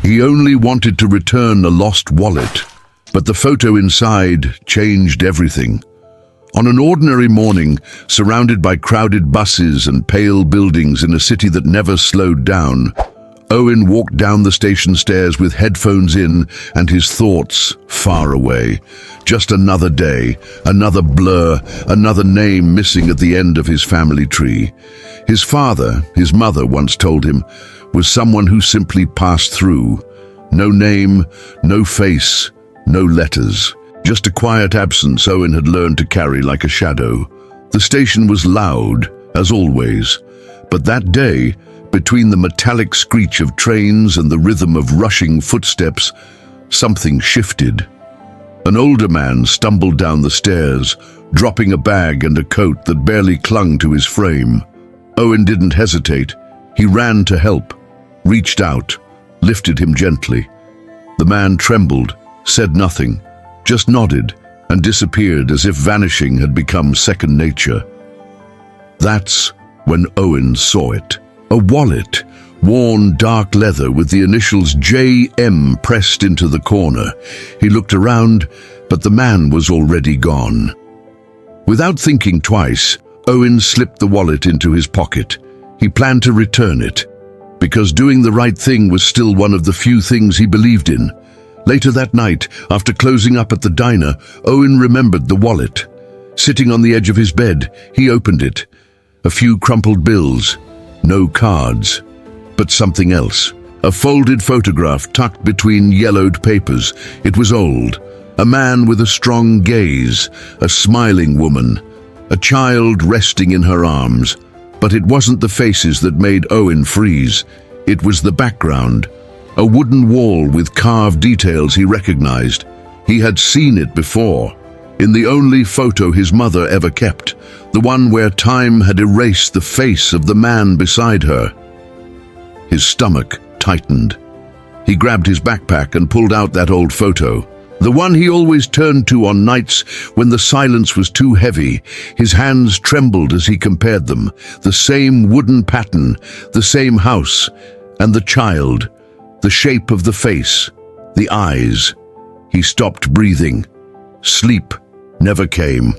He only wanted to return a lost wallet, but the photo inside changed everything. On an ordinary morning, surrounded by crowded buses and pale buildings in a city that never slowed down, Owen walked down the station stairs with headphones in and his thoughts far away. Just another day, another blur, another name missing at the end of his family tree. His father, his mother once told him, was someone who simply passed through. No name, no face, no letters. Just a quiet absence Owen had learned to carry like a shadow. The station was loud, as always, but that day, between the metallic screech of trains and the rhythm of rushing footsteps, something shifted. An older man stumbled down the stairs, dropping a bag and a coat that barely clung to his frame. Owen didn't hesitate. He ran to help, reached out, lifted him gently. The man trembled, said nothing, just nodded and disappeared as if vanishing had become second nature. That's when Owen saw it. A wallet, worn dark leather with the initials JM pressed into the corner. He looked around, but the man was already gone. Without thinking twice, Owen slipped the wallet into his pocket. He planned to return it, because doing the right thing was still one of the few things he believed in. Later that night, after closing up at the diner, Owen remembered the wallet. Sitting on the edge of his bed, he opened it. A few crumpled bills. No cards, but something else. A folded photograph tucked between yellowed papers. It was old. A man with a strong gaze, a smiling woman, a child resting in her arms. But it wasn't the faces that made Owen freeze. It was the background. A wooden wall with carved details he recognized. He had seen it before, in the only photo his mother ever kept, the one where time had erased the face of the man beside her. His stomach tightened. He grabbed his backpack and pulled out that old photo, the one he always turned to on nights when the silence was too heavy. His hands trembled as he compared them. The same wooden pattern, the same house, and the child, the shape of the face, the eyes. He stopped breathing. Sleep never came.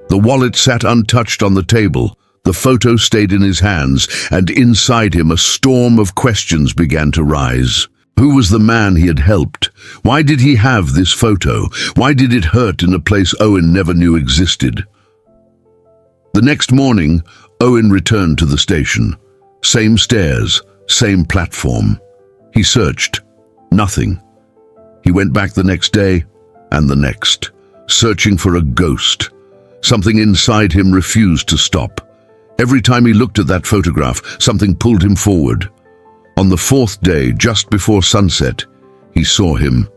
The wallet sat untouched on the table. The photo stayed in his hands, and inside him a storm of questions began to rise. Who was the man he had helped? Why did he have this photo? Why did it hurt in a place Owen never knew existed? The next morning, Owen returned to the station. Same stairs, same platform. He searched. Nothing. He went back the next day, and the next, searching for a ghost. Something inside him refused to stop. Every time he looked at that photograph, something pulled him forward. On the fourth day, just before sunset, he saw him,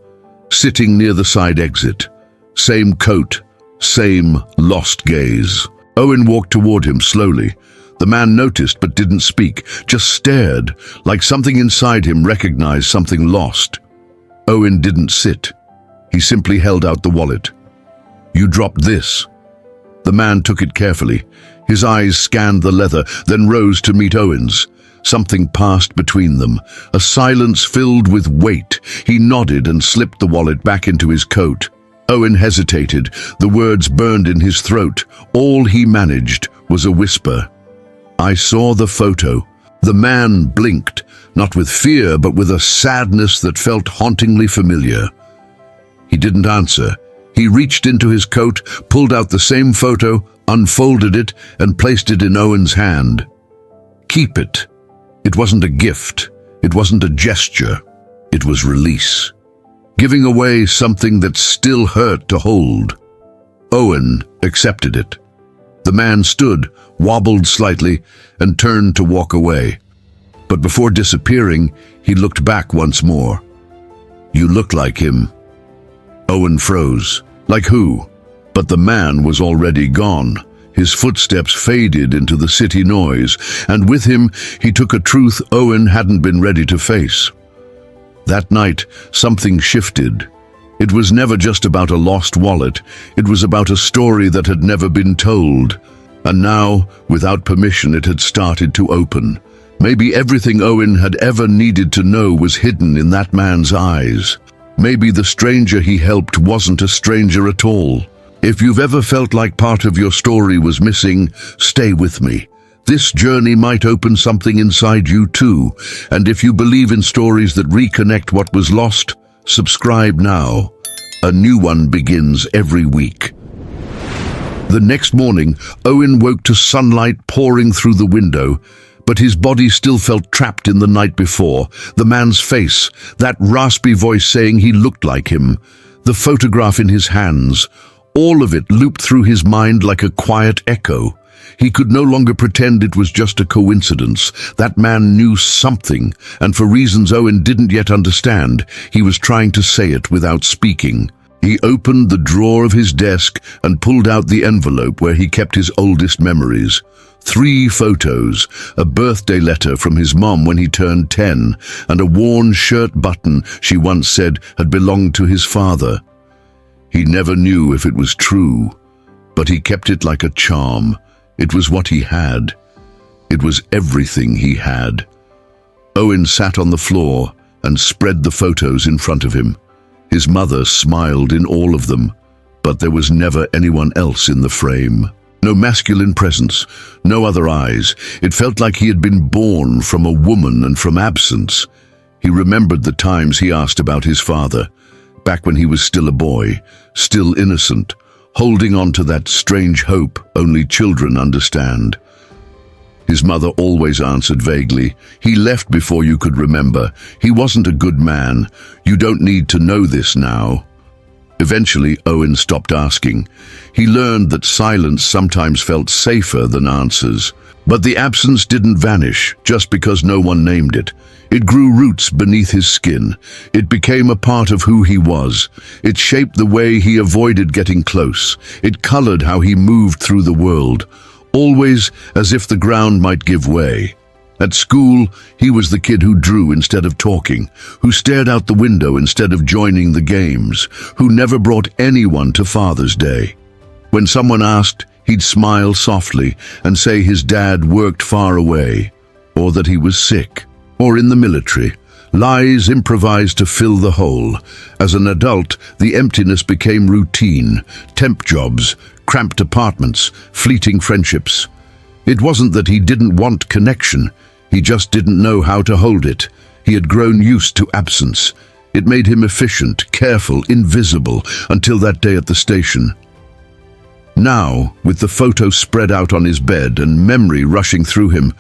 sitting near the side exit. Same coat, same lost gaze. Owen walked toward him slowly. The man noticed but didn't speak, just stared, like something inside him recognized something lost. Owen didn't sit. He simply held out the wallet. "You dropped this." The man took it carefully. His eyes scanned the leather, then rose to meet Owen's. Something passed between them, a silence filled with weight. He nodded and slipped the wallet back into his coat. Owen hesitated. The words burned in his throat. All he managed was a whisper. "I saw the photo." The man blinked, not with fear, but with a sadness that felt hauntingly familiar. He didn't answer. He reached into his coat, pulled out the same photo, unfolded it, and placed it in Owen's hand. "Keep it." It wasn't a gift. It wasn't a gesture. It was release. Giving away something that still hurt to hold. Owen accepted it. The man stood, wobbled slightly, and turned to walk away. But before disappearing, he looked back once more. "You look like him." Owen froze. Like who? But the man was already gone. His footsteps faded into the city noise, and with him he took a truth Owen hadn't been ready to face. That night, something shifted. It was never just about a lost wallet. It was about a story that had never been told. And now, without permission, it had started to open. Maybe everything Owen had ever needed to know was hidden in that man's eyes. Maybe the stranger he helped wasn't a stranger at all. If you've ever felt like part of your story was missing, stay with me. This journey might open something inside you too, and if you believe in stories that reconnect what was lost, subscribe now. A new one begins every week. The next morning, Owen woke to sunlight pouring through the window, but his body still felt trapped in the night before. The man's face, that raspy voice saying he looked like him, the photograph in his hands, all of it looped through his mind like a quiet echo. He could no longer pretend it was just a coincidence. That man knew something, and for reasons Owen didn't yet understand, he was trying to say it without speaking. He opened the drawer of his desk and pulled out the envelope where he kept his oldest memories. 3 photos, a birthday letter from his mom when he turned 10, and a worn shirt button she once said had belonged to his father. He never knew if it was true, but he kept it like a charm. It was what he had. It was everything he had. Owen sat on the floor and spread the photos in front of him. His mother smiled in all of them, but there was never anyone else in the frame. No masculine presence, no other eyes. It felt like he had been born from a woman and from absence. He remembered the times he asked about his father, back when he was still a boy, still innocent, holding on to that strange hope only children understand. His mother always answered vaguely, "He left before you could remember. He wasn't a good man. You don't need to know this now." Eventually, Owen stopped asking. He learned that silence sometimes felt safer than answers. But the absence didn't vanish just because no one named it. It grew roots beneath his skin. It became a part of who he was. It shaped the way he avoided getting close. It colored how he moved through the world, always as if the ground might give way. At school, he was the kid who drew instead of talking, who stared out the window instead of joining the games, who never brought anyone to Father's Day. When someone asked, he'd smile softly and say his dad worked far away, or that he was sick, or in the military. Lies improvised to fill the hole. As an adult, the emptiness became routine, temp jobs, cramped apartments, fleeting friendships. It wasn't that he didn't want connection, he just didn't know how to hold it. He had grown used to absence. It made him efficient, careful, invisible, until that day at the station. Now, with the photo spread out on his bed and memory rushing through him,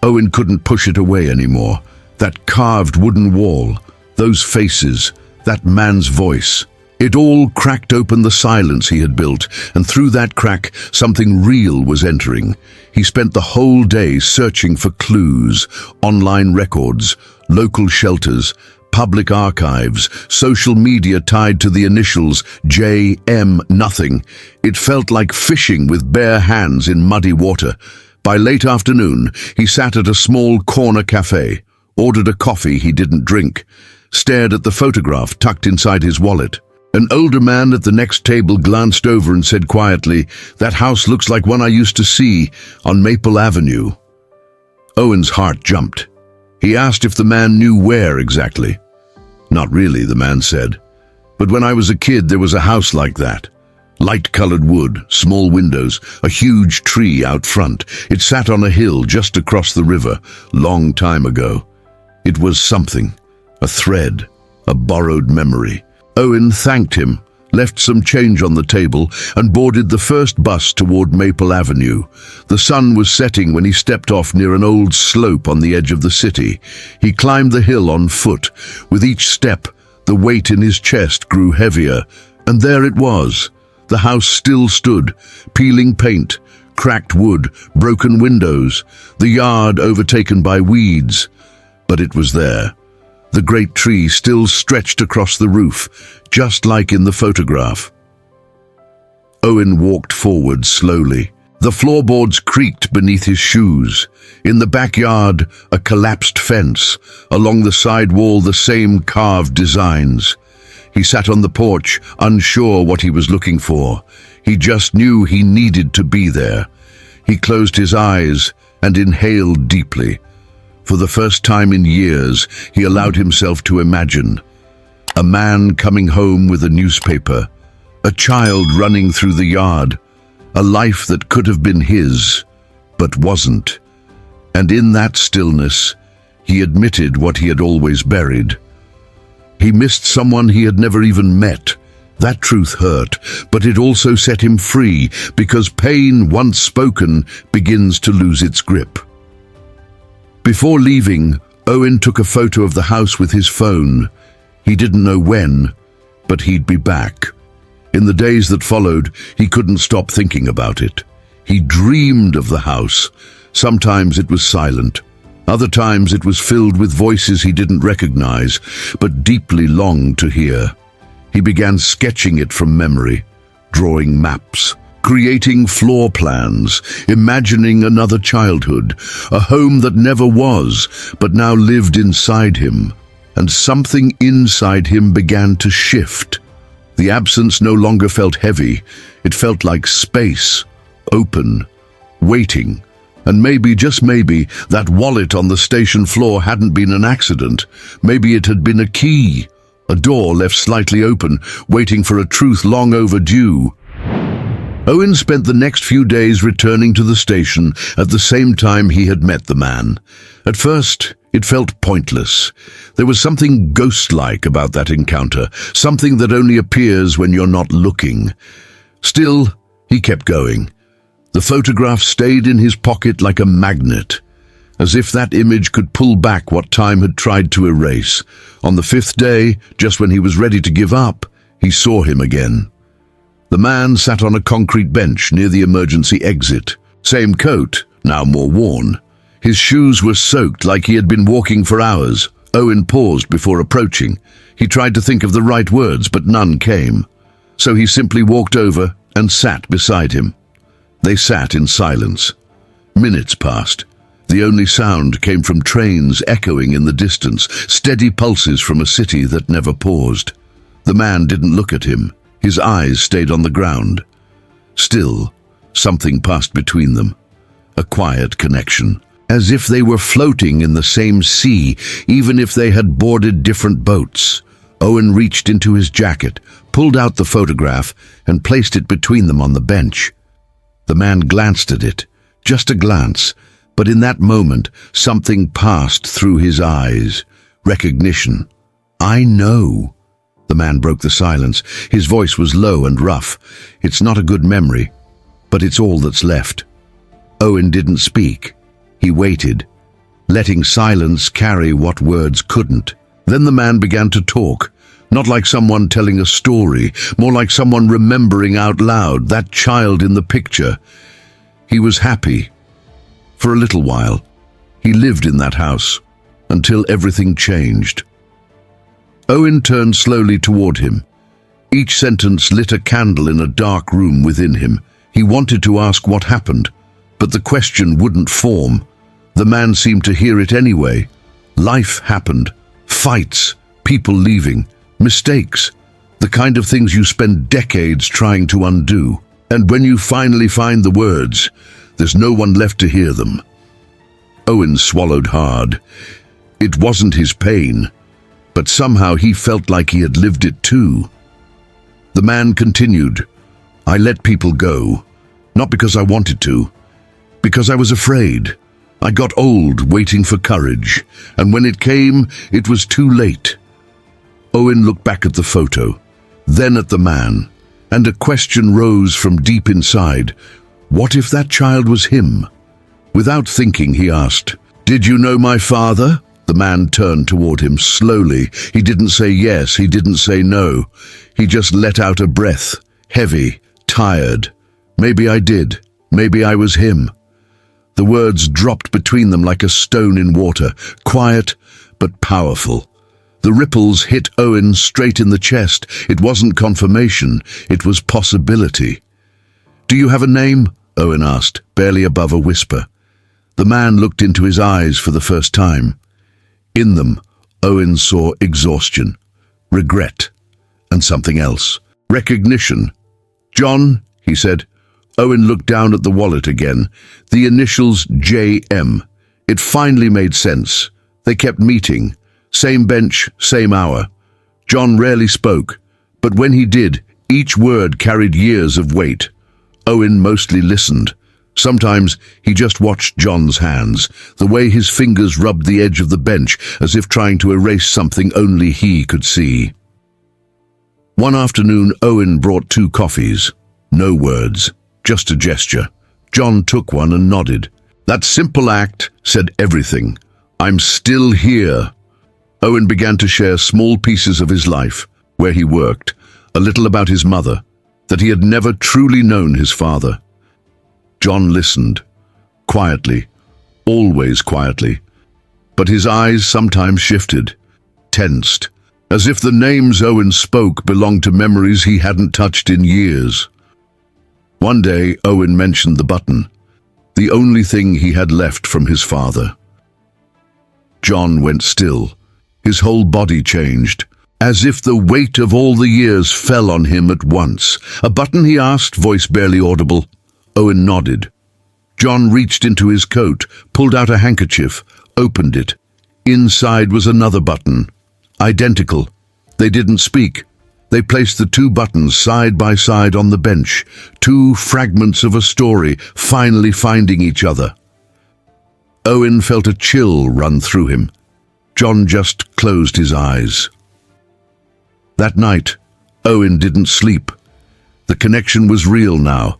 Owen couldn't push it away anymore. That carved wooden wall, those faces, that man's voice. It all cracked open the silence he had built, and through that crack, something real was entering. He spent the whole day searching for clues, online records, local shelters, public archives, social media tied to the initials JM nothing. It felt like fishing with bare hands in muddy water. By late afternoon, he sat at a small corner cafe, ordered a coffee he didn't drink, stared at the photograph tucked inside his wallet. An older man at the next table glanced over and said quietly, "That house looks like one I used to see on Maple Avenue." Owen's heart jumped. He asked if the man knew where exactly. "Not really," the man said. "But when I was a kid, there was a house like that. Light-colored wood, small windows, a huge tree out front. It sat on a hill just across the river, long time ago. It was something, a thread, a borrowed memory." Owen thanked him, left some change on the table, and boarded the first bus toward Maple Avenue. The sun was setting when he stepped off near an old slope on the edge of the city. He climbed the hill on foot. With each step, the weight in his chest grew heavier, and there it was. The house still stood, peeling paint, cracked wood, broken windows, the yard overtaken by weeds. But it was there. The great tree still stretched across the roof, just like in the photograph. Owen walked forward slowly. The floorboards creaked beneath his shoes. In the backyard, a collapsed fence. Along the side wall, the same carved designs. He sat on the porch, unsure what he was looking for. He just knew he needed to be there. He closed his eyes and inhaled deeply. For the first time in years, he allowed himself to imagine. A man coming home with a newspaper, a child running through the yard, a life that could have been his, but wasn't. And in that stillness, he admitted what he had always buried. He missed someone he had never even met. That truth hurt, but it also set him free, because pain, once spoken, begins to lose its grip. Before leaving, Owen took a photo of the house with his phone. He didn't know when, but he'd be back. In the days that followed, he couldn't stop thinking about it. He dreamed of the house. Sometimes it was silent. Other times it was filled with voices he didn't recognize, but deeply longed to hear. He began sketching it from memory, drawing maps, creating floor plans, imagining another childhood, a home that never was, but now lived inside him. And something inside him began to shift. The absence no longer felt heavy. It felt like space, open, waiting. And maybe, just maybe, that wallet on the station floor hadn't been an accident. Maybe it had been a key, a door left slightly open, waiting for a truth long overdue. Owen spent the next few days returning to the station at the same time he had met the man. At first, it felt pointless. There was something ghost-like about that encounter, something that only appears when you're not looking. Still, he kept going. The photograph stayed in his pocket like a magnet, as if that image could pull back what time had tried to erase. On the fifth day, just when he was ready to give up, he saw him again. The man sat on a concrete bench near the emergency exit. Same coat, now more worn. His shoes were soaked like he had been walking for hours. Owen paused before approaching. He tried to think of the right words, but none came. So he simply walked over and sat beside him. They sat in silence. Minutes passed. The only sound came from trains echoing in the distance, steady pulses from a city that never paused. The man didn't look at him. His eyes stayed on the ground. Still, something passed between them. A quiet connection. As if they were floating in the same sea, even if they had boarded different boats. Owen reached into his jacket, pulled out the photograph, and placed it between them on the bench. The man glanced at it, just a glance, but in that moment, something passed through his eyes. Recognition. I know. The man broke the silence. His voice was low and rough. It's not a good memory, but it's all that's left. Owen didn't speak. He waited, letting silence carry what words couldn't. Then the man began to talk, not like someone telling a story, more like someone remembering out loud that child in the picture. He was happy. For a little while, he lived in that house, until everything changed. Owen turned slowly toward him. Each sentence lit a candle in a dark room within him. He wanted to ask what happened, but the question wouldn't form. The man seemed to hear it anyway. Life happened. Fights, people leaving, mistakes, the kind of things you spend decades trying to undo. And when you finally find the words, there's no one left to hear them. Owen swallowed hard. It wasn't his pain, but somehow he felt like he had lived it too. The man continued, I let people go, not because I wanted to, because I was afraid. I got old waiting for courage, and when it came, it was too late. Owen looked back at the photo, then at the man, and a question rose from deep inside. What if that child was him? Without thinking, he asked, Did you know my father? The man turned toward him slowly. He didn't say yes, he didn't say no. He just let out a breath, heavy, tired. Maybe I did. Maybe I was him. The words dropped between them like a stone in water, quiet but powerful. The ripples hit Owen straight in the chest. It wasn't confirmation, it was possibility. Do you have a name? Owen asked, barely above a whisper. The man looked into his eyes for the first time. In them, Owen saw exhaustion, regret, and something else. Recognition. John, he said. Owen looked down at the wallet again. The initials JM. It finally made sense. They kept meeting. Same bench, same hour. John rarely spoke, but when he did, each word carried years of weight. Owen mostly listened. Sometimes he just watched John's hands, the way his fingers rubbed the edge of the bench as if trying to erase something only he could see. One afternoon, Owen brought 2 coffees. No words, just a gesture. John took one and nodded. That simple act said everything. I'm still here. Owen began to share small pieces of his life, where he worked, a little about his mother, that he had never truly known his father. John listened, quietly, always quietly, but his eyes sometimes shifted, tensed, as if the names Owen spoke belonged to memories he hadn't touched in years. One day, Owen mentioned the button, the only thing he had left from his father. John went still. His whole body changed, as if the weight of all the years fell on him at once. A button, he asked, voice barely audible. Owen nodded. John reached into his coat, pulled out a handkerchief, opened it. Inside was another button, identical. They didn't speak. They placed the 2 buttons side by side on the bench, 2 fragments of a story finally finding each other. Owen felt a chill run through him. John just closed his eyes. That night, Owen didn't sleep. The connection was real now,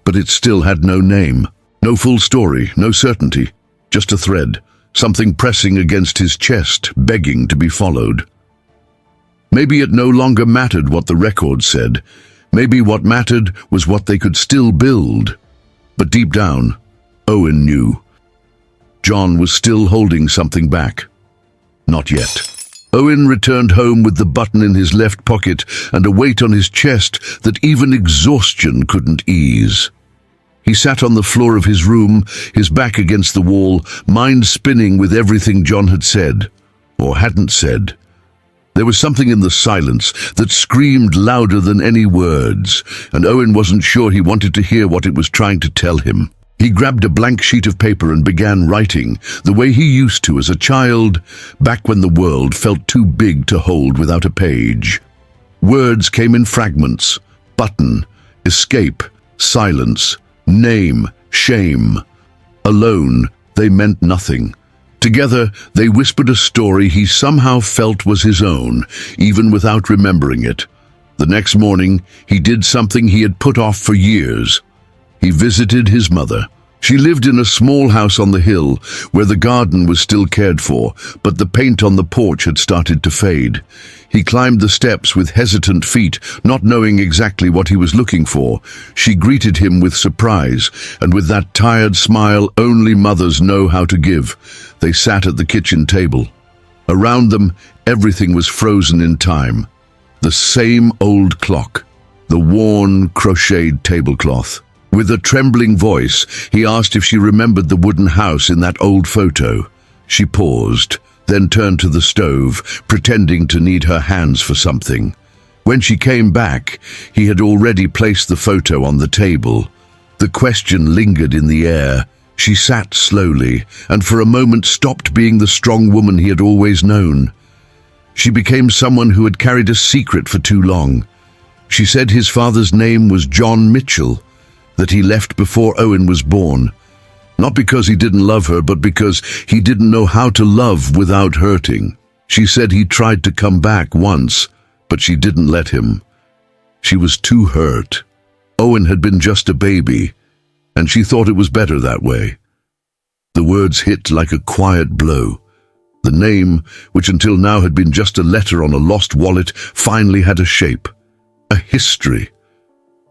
but it still had no name, no full story, no certainty, just a thread, something pressing against his chest, begging to be followed. Maybe it no longer mattered what the record said. Maybe what mattered was what they could still build. But deep down, Owen knew. John was still holding something back. Not yet. Owen returned home with the button in his left pocket and a weight on his chest that even exhaustion couldn't ease. He sat on the floor of his room, his back against the wall, mind spinning with everything John had said, or hadn't said. There was something in the silence that screamed louder than any words, and Owen wasn't sure he wanted to hear what it was trying to tell him. He grabbed a blank sheet of paper and began writing, the way he used to as a child, back when the world felt too big to hold without a page. Words came in fragments: button, escape, silence, name, shame. Alone, they meant nothing. Together, they whispered a story he somehow felt was his own, even without remembering it. The next morning, he did something he had put off for years. He visited his mother. She lived in a small house on the hill, where the garden was still cared for, but the paint on the porch had started to fade. He climbed the steps with hesitant feet, not knowing exactly what he was looking for. She greeted him with surprise, and with that tired smile only mothers know how to give. They sat at the kitchen table. Around them, everything was frozen in time. The same old clock, the worn, crocheted tablecloth. With a trembling voice, he asked if she remembered the wooden house in that old photo. She paused, then turned to the stove, pretending to need her hands for something. When she came back, he had already placed the photo on the table. The question lingered in the air. She sat slowly, and for a moment stopped being the strong woman he had always known. She became someone who had carried a secret for too long. She said his father's name was John Mitchell, that he left before Owen was born. Not because he didn't love her, but because he didn't know how to love without hurting. She said he tried to come back once, but she didn't let him. She was too hurt. Owen had been just a baby, and she thought it was better that way. The words hit like a quiet blow. The name, which until now had been just a letter on a lost wallet, finally had a shape, a history.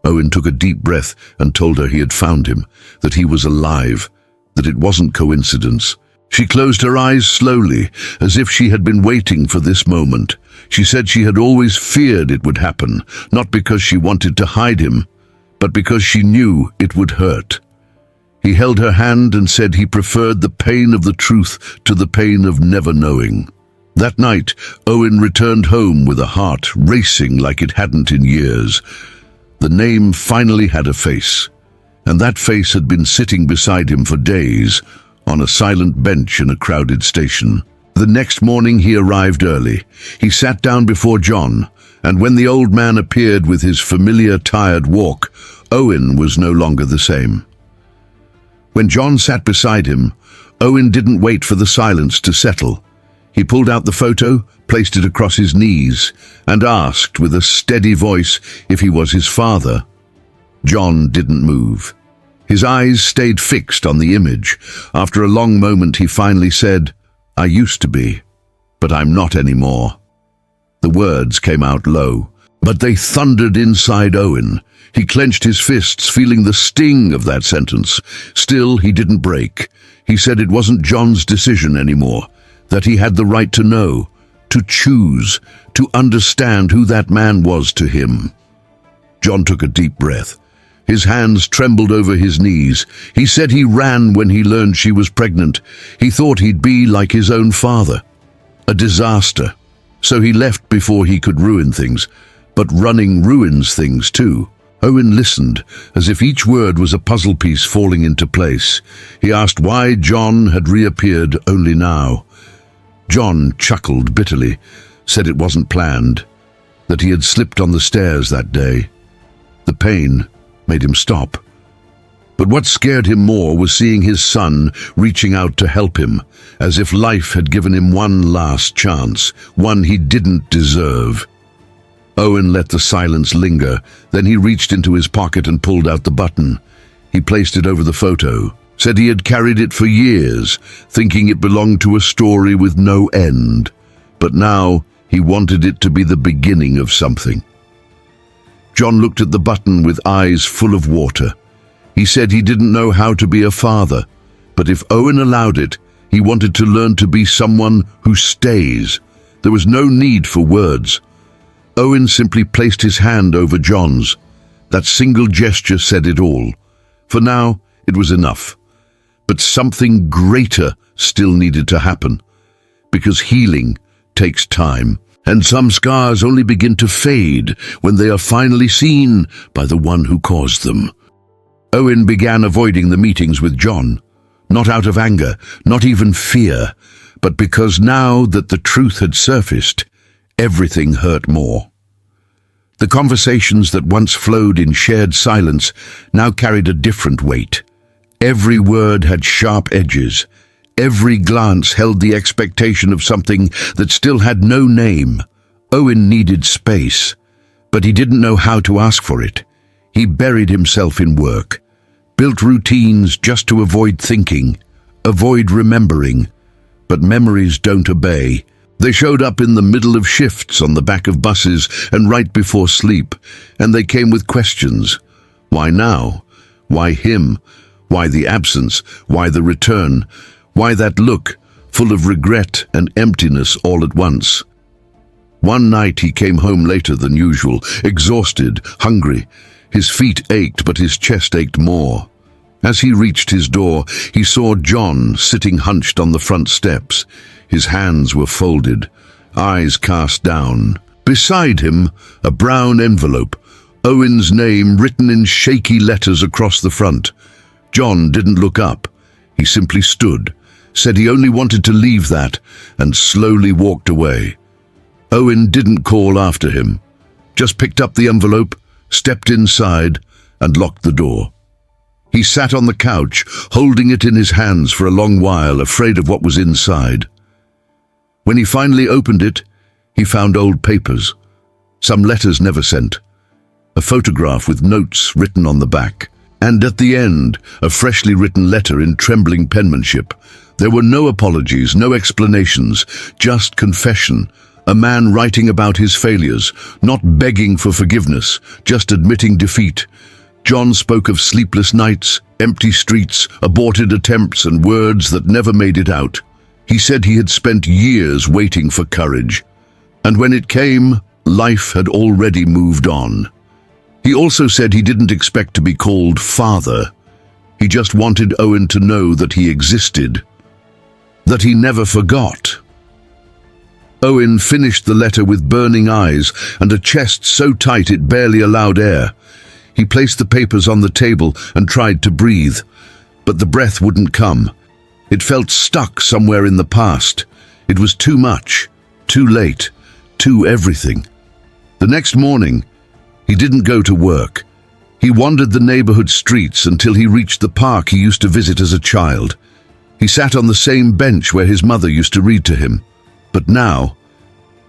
Owen took a deep breath and told her he had found him, that he was alive, that it wasn't coincidence. She closed her eyes slowly, as if she had been waiting for this moment. She said she had always feared it would happen, not because she wanted to hide him, but because she knew it would hurt. He held her hand and said he preferred the pain of the truth to the pain of never knowing. That night, Owen returned home with a heart racing like it hadn't in years. The name finally had a face, and that face had been sitting beside him for days, on a silent bench in a crowded station. The next morning he arrived early. He sat down before John, and when the old man appeared with his familiar tired walk, Owen was no longer the same. When John sat beside him, Owen didn't wait for the silence to settle. He pulled out the photo, placed it across his knees, and asked with a steady voice if he was his father. John didn't move. His eyes stayed fixed on the image. After a long moment he finally said, "I used to be, but I'm not anymore." The words came out low, but they thundered inside Owen. He clenched his fists, feeling the sting of that sentence. Still, he didn't break. He said it wasn't John's decision anymore, that he had the right to know, to choose, to understand who that man was to him. John took a deep breath. His hands trembled over his knees. He said he ran when he learned she was pregnant. He thought he'd be like his own father. A disaster. So he left before he could ruin things. But running ruins things too. Owen listened, as if each word was a puzzle piece falling into place. He asked why John had reappeared only now. John chuckled bitterly, said it wasn't planned, that he had slipped on the stairs that day. The pain made him stop. But what scared him more was seeing his son reaching out to help him, as if life had given him one last chance, one he didn't deserve. Owen let the silence linger, then he reached into his pocket and pulled out the button. He placed it over the photo, said he had carried it for years, thinking it belonged to a story with no end. But now he wanted it to be the beginning of something. John looked at the button with eyes full of water. He said he didn't know how to be a father, but if Owen allowed it, he wanted to learn to be someone who stays. There was no need for words. Owen simply placed his hand over John's. That single gesture said it all. For now, it was enough. But something greater still needed to happen, because healing takes time. And some scars only begin to fade when they are finally seen by the one who caused them. Owen began avoiding the meetings with John, not out of anger, not even fear, but because now that the truth had surfaced, everything hurt more. The conversations that once flowed in shared silence now carried a different weight. Every word had sharp edges. Every glance held the expectation of something that still had no name. Owen needed space, but he didn't know how to ask for it. He buried himself in work, built routines just to avoid thinking, avoid remembering. But memories don't obey. They showed up in the middle of shifts, on the back of buses, and right before sleep, and they came with questions. Why now? Why him? Why the absence? Why the return? Why that look, full of regret and emptiness all at once? One night he came home later than usual, exhausted, hungry. His feet ached, but his chest ached more. As he reached his door, he saw John sitting hunched on the front steps. His hands were folded, eyes cast down. Beside him, a brown envelope, Owen's name written in shaky letters across the front. John didn't look up. He simply stood, said he only wanted to leave that, and slowly walked away. Owen didn't call after him, just picked up the envelope, stepped inside, and locked the door. He sat on the couch, holding it in his hands for a long while, afraid of what was inside. When he finally opened it, he found old papers, some letters never sent, a photograph with notes written on the back, and at the end, a freshly written letter in trembling penmanship. There were no apologies, no explanations, just confession. A man writing about his failures, not begging for forgiveness, just admitting defeat. John spoke of sleepless nights, empty streets, aborted attempts, and words that never made it out. He said he had spent years waiting for courage, and when it came, life had already moved on. He also said he didn't expect to be called father. He just wanted Owen to know that he existed, that he never forgot. Owen finished the letter with burning eyes and a chest so tight it barely allowed air. He placed the papers on the table and tried to breathe, but the breath wouldn't come. It felt stuck somewhere in the past. It was too much, too late, too everything. The next morning, he didn't go to work. He wandered the neighborhood streets until he reached the park he used to visit as a child. He sat on the same bench where his mother used to read to him. But now,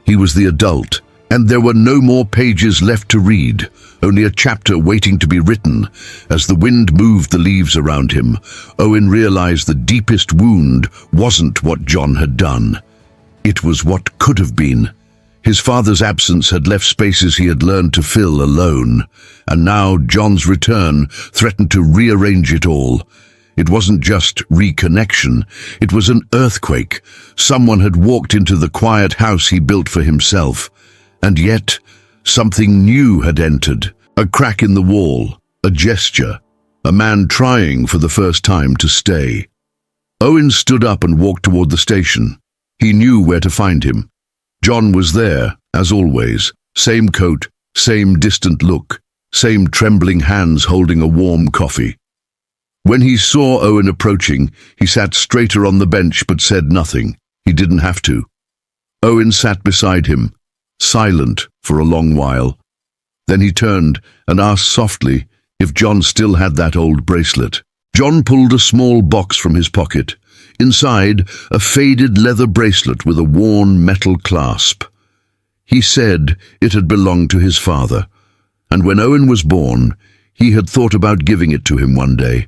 he was the adult, and there were no more pages left to read, only a chapter waiting to be written. As the wind moved the leaves around him, Owen realized the deepest wound wasn't what John had done. It was what could have been. His father's absence had left spaces he had learned to fill alone, and now John's return threatened to rearrange it all. It wasn't just reconnection, it was an earthquake. Someone had walked into the quiet house he built for himself, and yet something new had entered. A crack in the wall, a gesture, a man trying for the first time to stay. Owen stood up and walked toward the station. He knew where to find him. John was there, as always, same coat, same distant look, same trembling hands holding a warm coffee. When he saw Owen approaching, he sat straighter on the bench but said nothing. He didn't have to. Owen sat beside him, silent for a long while. Then he turned and asked softly if John still had that old bracelet. John pulled a small box from his pocket. Inside, a faded leather bracelet with a worn metal clasp. He said it had belonged to his father, and when Owen was born, he had thought about giving it to him one day,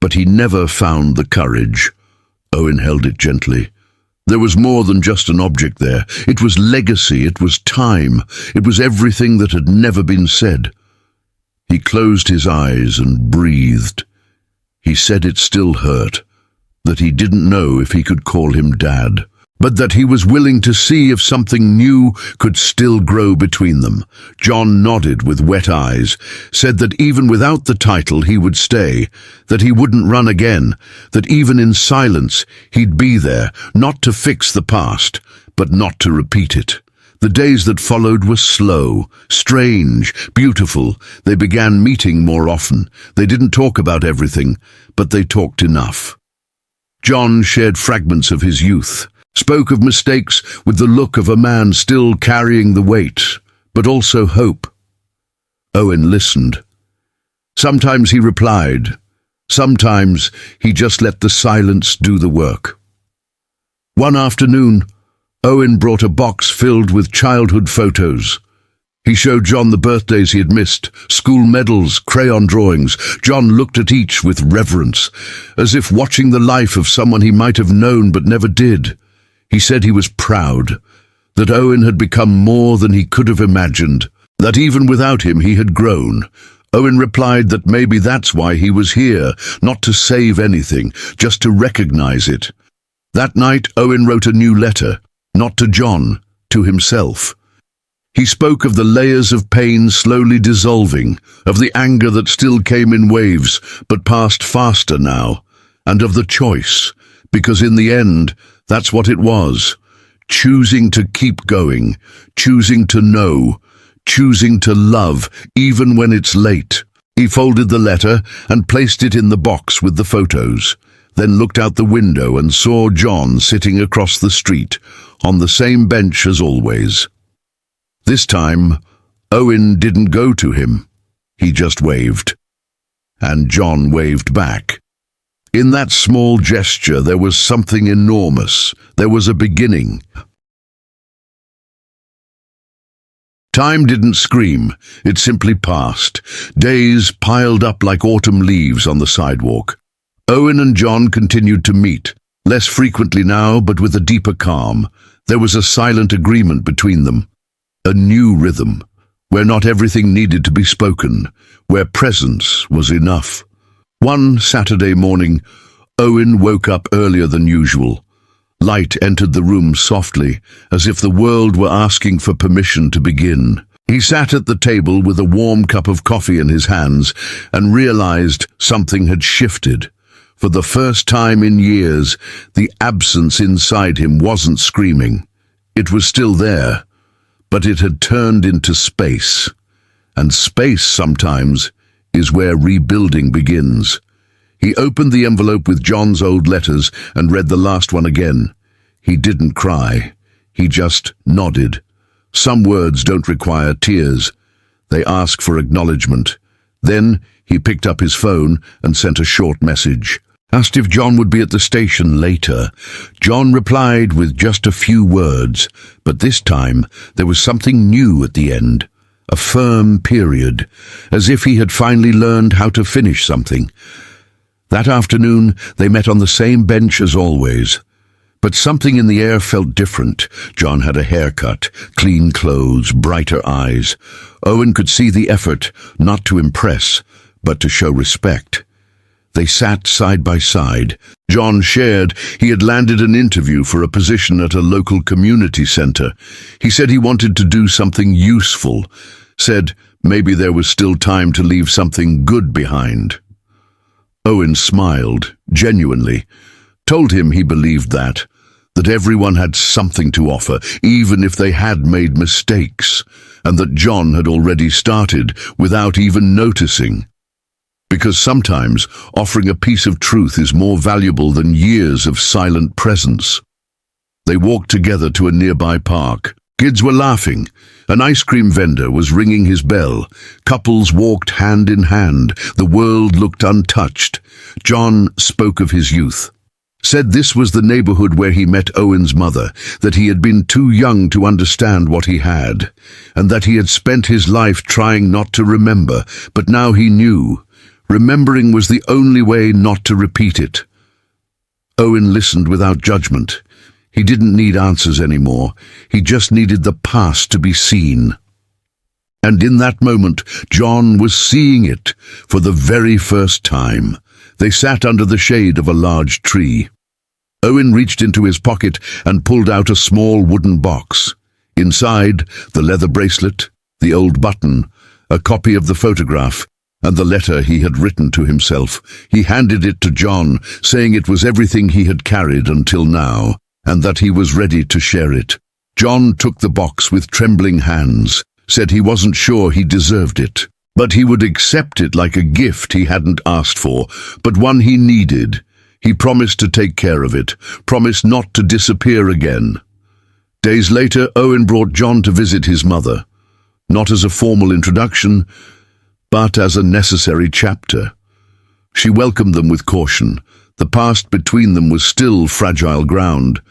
but he never found the courage. Owen held it gently. There was more than just an object there. It was legacy, it was time, it was everything that had never been said. He closed his eyes and breathed. He said it still hurt, that he didn't know if he could call him Dad, but that he was willing to see if something new could still grow between them. John nodded with wet eyes, said that even without the title he would stay, that he wouldn't run again, that even in silence he'd be there, not to fix the past, but not to repeat it. The days that followed were slow, strange, beautiful. They began meeting more often. They didn't talk about everything, but they talked enough. John shared fragments of his youth, spoke of mistakes with the look of a man still carrying the weight, but also hope. Owen listened. Sometimes he replied. Sometimes he just let the silence do the work. One afternoon, Owen brought a box filled with childhood photos. He showed John the birthdays he had missed, school medals, crayon drawings. John looked at each with reverence, as if watching the life of someone he might have known but never did. He said he was proud, that Owen had become more than he could have imagined, that even without him he had grown. Owen replied that maybe that's why he was here, not to save anything, just to recognize it. That night, Owen wrote a new letter, not to John, to himself. He spoke of the layers of pain slowly dissolving, of the anger that still came in waves but passed faster now, and of the choice, because in the end, that's what it was. Choosing to keep going, choosing to know, choosing to love, even when it's late. He folded the letter and placed it in the box with the photos, then looked out the window and saw John sitting across the street, on the same bench as always. This time, Owen didn't go to him. He just waved. And John waved back. In that small gesture, there was something enormous. There was a beginning. Time didn't scream. It simply passed. Days piled up like autumn leaves on the sidewalk. Owen and John continued to meet, less frequently now, but with a deeper calm. There was a silent agreement between them. A new rhythm, where not everything needed to be spoken, where presence was enough. One Saturday morning, Owen woke up earlier than usual. Light entered the room softly, as if the world were asking for permission to begin. He sat at the table with a warm cup of coffee in his hands and realized something had shifted. For the first time in years, the absence inside him wasn't screaming. It was still there, but it had turned into space. And space sometimes is where rebuilding begins. He opened the envelope with John's old letters and read the last one again. He didn't cry. He just nodded. Some words don't require tears. They ask for acknowledgement. Then he picked up his phone and sent a short message. Asked if John would be at the station later. John replied with just a few words, but this time there was something new at the end. A firm period, as if he had finally learned how to finish something. That afternoon they met on the same bench as always. But something in the air felt different. John had a haircut, clean clothes, brighter eyes. Owen could see the effort, not to impress, but to show respect. They sat side by side. John shared he had landed an interview for a position at a local community center. He said he wanted to do something useful. Said maybe there was still time to leave something good behind. Owen smiled, genuinely. Told him he believed that everyone had something to offer, even if they had made mistakes, and that John had already started without even noticing. Because sometimes offering a piece of truth is more valuable than years of silent presence. They walked together to a nearby park. Kids were laughing. An ice cream vendor was ringing his bell. Couples walked hand in hand. The world looked untouched. John spoke of his youth. Said this was the neighborhood where he met Owen's mother, that he had been too young to understand what he had, and that he had spent his life trying not to remember, but now he knew. Remembering was the only way not to repeat it. Owen listened without judgment. He didn't need answers anymore. He just needed the past to be seen. And in that moment, John was seeing it for the very first time. They sat under the shade of a large tree. Owen reached into his pocket and pulled out a small wooden box. Inside, the leather bracelet, the old button, a copy of the photograph, and the letter he had written to himself. He handed it to John, saying it was everything he had carried until now, and that he was ready to share it. John took the box with trembling hands, said he wasn't sure he deserved it, but he would accept it like a gift he hadn't asked for, but one he needed. He promised to take care of it, promised not to disappear again. Days later, Owen brought John to visit his mother, not as a formal introduction, but as a necessary chapter. She welcomed them with caution. The past between them was still fragile ground.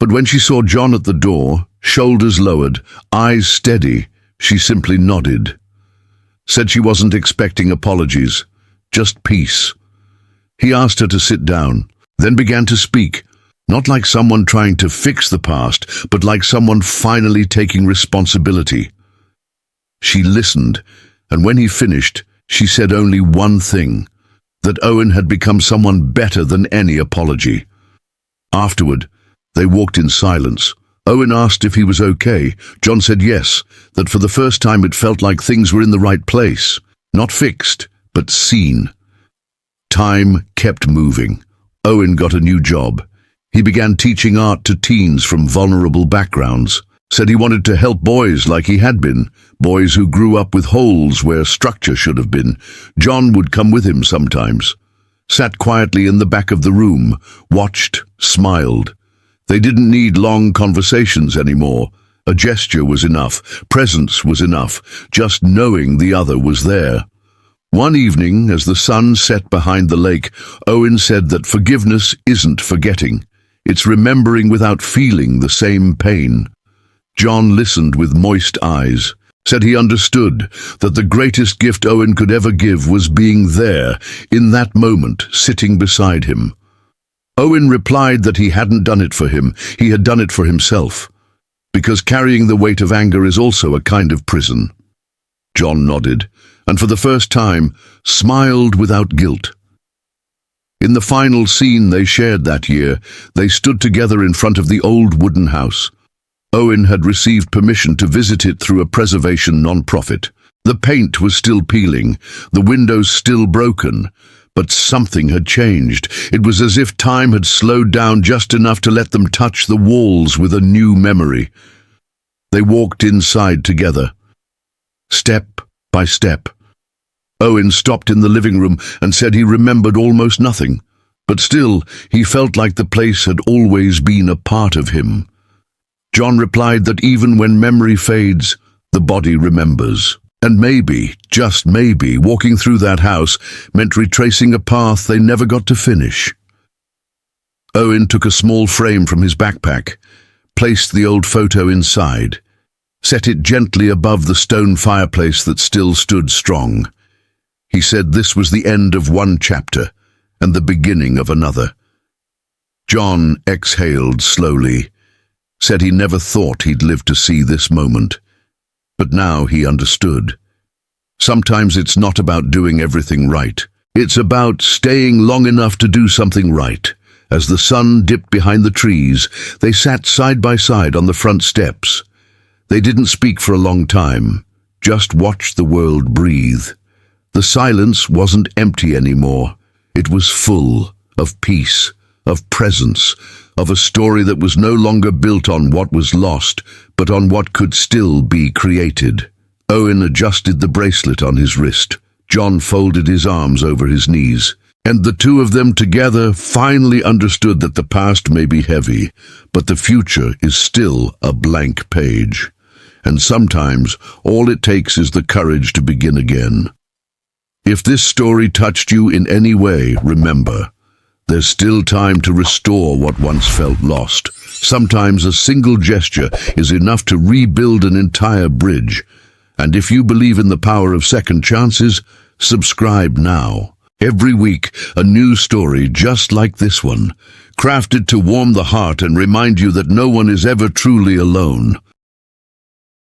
But when she saw John at the door, shoulders lowered, eyes steady, she simply nodded. Said she wasn't expecting apologies, just peace. He asked her to sit down, then began to speak, not like someone trying to fix the past, but like someone finally taking responsibility. She listened, and when he finished, she said only one thing, that Owen had become someone better than any apology. Afterward, they walked in silence. Owen asked if he was okay. John said yes, that for the first time it felt like things were in the right place, not fixed, but seen. Time kept moving. Owen got a new job. He began teaching art to teens from vulnerable backgrounds. Said he wanted to help boys like he had been, boys who grew up with holes where structure should have been. John would come with him sometimes. Sat quietly in the back of the room, watched, smiled. They didn't need long conversations anymore. A gesture was enough, presence was enough, just knowing the other was there. One evening, as the sun set behind the lake, Owen said that forgiveness isn't forgetting. It's remembering without feeling the same pain. John listened with moist eyes, said he understood that the greatest gift Owen could ever give was being there, in that moment, sitting beside him. Owen replied that he hadn't done it for him, he had done it for himself, because carrying the weight of anger is also a kind of prison. John nodded, and for the first time, smiled without guilt. In the final scene they shared that year, they stood together in front of the old wooden house. Owen had received permission to visit it through a preservation non-profit. The paint was still peeling, the windows still broken, but something had changed. It was as if time had slowed down just enough to let them touch the walls with a new memory. They walked inside together, step by step. Owen stopped in the living room and said he remembered almost nothing. But still, he felt like the place had always been a part of him. John replied that even when memory fades, the body remembers. And maybe, just maybe, walking through that house meant retracing a path they never got to finish. Owen took a small frame from his backpack, placed the old photo inside, set it gently above the stone fireplace that still stood strong. He said this was the end of one chapter and the beginning of another. John exhaled slowly, said he never thought he'd live to see this moment. But now he understood. Sometimes it's not about doing everything right. It's about staying long enough to do something right. As the sun dipped behind the trees, they sat side by side on the front steps. They didn't speak for a long time, just watched the world breathe. The silence wasn't empty anymore. It was full of peace, of presence, of a story that was no longer built on what was lost, but on what could still be created. Owen adjusted the bracelet on his wrist. John folded his arms over his knees, and the two of them together finally understood that the past may be heavy, but the future is still a blank page. And sometimes all it takes is the courage to begin again. If this story touched you in any way, remember, there's still time to restore what once felt lost. Sometimes a single gesture is enough to rebuild an entire bridge. And if you believe in the power of second chances, subscribe now. Every week, a new story just like this one, crafted to warm the heart and remind you that no one is ever truly alone.